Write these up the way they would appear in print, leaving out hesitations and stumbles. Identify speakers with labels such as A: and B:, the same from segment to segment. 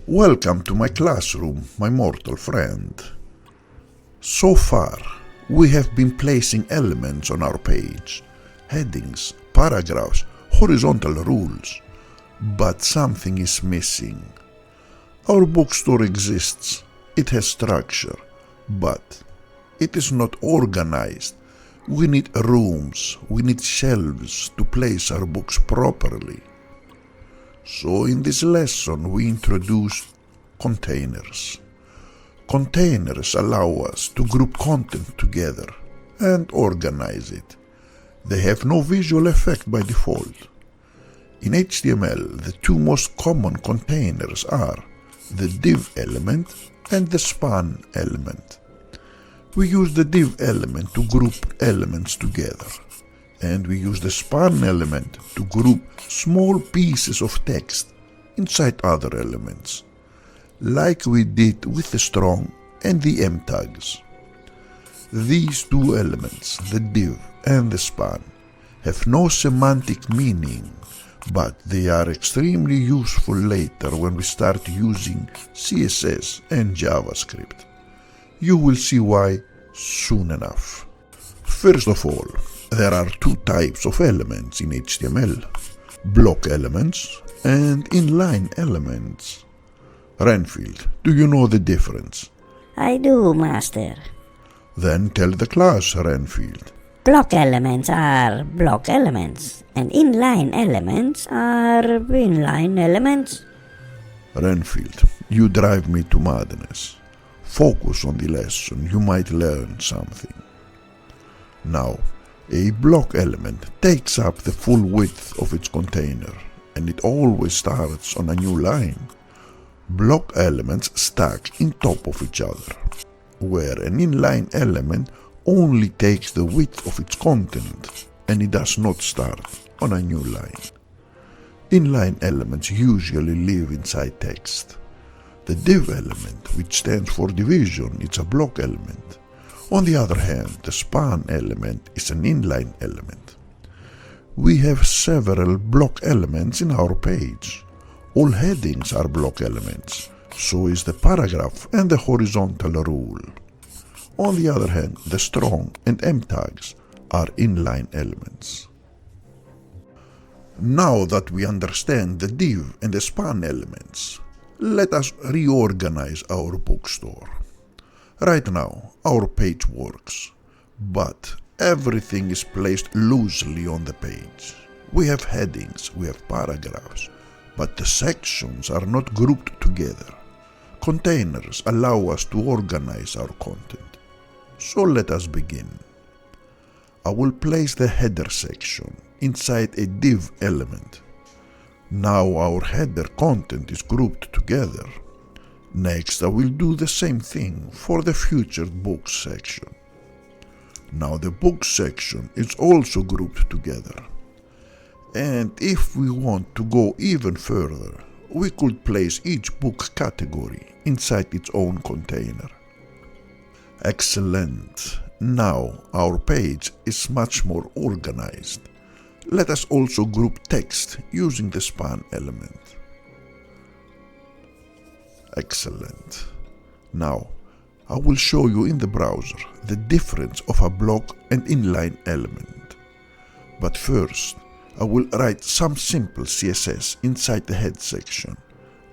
A: Welcome to my classroom, my mortal friend. So far, we have been placing elements on our page, headings, paragraphs, horizontal rules, but something is missing. Our bookstore exists, it has structure, but it is not organized. We need rooms, we need shelves to place our books properly. So in this lesson we introduce containers. Containers allow us to group content together and organize it. They have no visual effect by default. In HTML, the two most common containers are the div element and the span element. We use the div element to group elements together, and we use the span element to group small pieces of text inside other elements, like we did with the strong and the M tags. These two elements, the div and the span, have no semantic meaning, but they are extremely useful later when we start using CSS and JavaScript. You will see why soon enough. First of all, there are two types of elements in HTML: block elements and inline elements. Renfield, do you know the difference?
B: I do, Master.
A: Then tell the class, Renfield.
B: Block elements are block elements, and inline elements are inline elements.
A: Renfield, you drive me to madness. Focus on the lesson, you might learn something. Now, a block element takes up the full width of its container, and it always starts on a new line. Block elements stack in top of each other, where an inline element only takes the width of its content, and it does not start on a new line. Inline elements usually live inside text. The div element, which stands for division, is a block element. On the other hand, the span element is an inline element. We have several block elements in our page. All headings are block elements, so is the paragraph and the horizontal rule. On the other hand, the strong and M tags are inline elements. Now that we understand the div and the span elements, let us reorganize our bookstore. Right now, our page works, but everything is placed loosely on the page. We have headings, we have paragraphs, but the sections are not grouped together. Containers allow us to organize our content. So let us begin. I will place the header section inside a div element. Now our header content is grouped together. Next, I will do the same thing for the featured books section. Now the books section is also grouped together. And if we want to go even further, we could place each book category inside its own container. Excellent! Now our page is much more organized. Let us also group text using the span element. Excellent. Now, I will show you in the browser the difference of a block and inline element. But first, I will write some simple CSS inside the head section.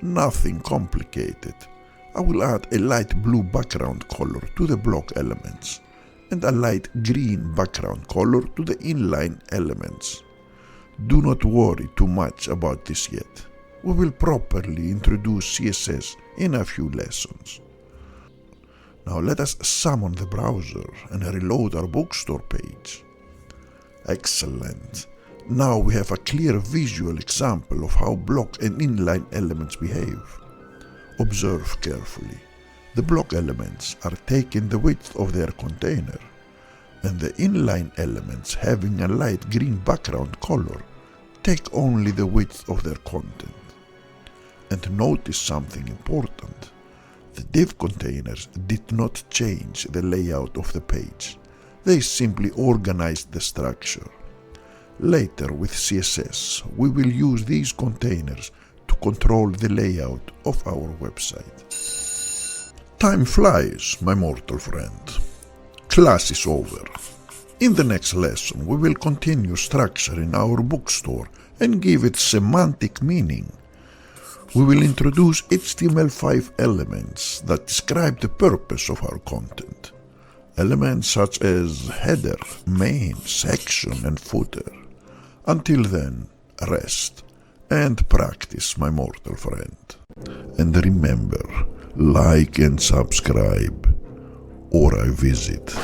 A: Nothing complicated. I will add a light blue background color to the block elements and a light green background color to the inline elements. Do not worry too much about this yet. We will properly introduce CSS in a few lessons. Now let us summon the browser and reload our bookstore page. Excellent. Now we have a clear visual example of how block and inline elements behave. Observe carefully. The block elements are taking the width of their container, and the inline elements, having a light green background color, take only the width of their content. And notice something important. The div containers did not change the layout of the page. They simply organized the structure. Later with CSS, we will use these containers to control the layout of our website. Time flies, my mortal friend. Class is over. In the next lesson, we will continue structuring our bookstore and give it semantic meaning. We will introduce HTML5 elements that describe the purpose of our content. Elements such as header, main, section, and footer. Until then, rest and practice, my mortal friend. And remember, like and subscribe, or I visit.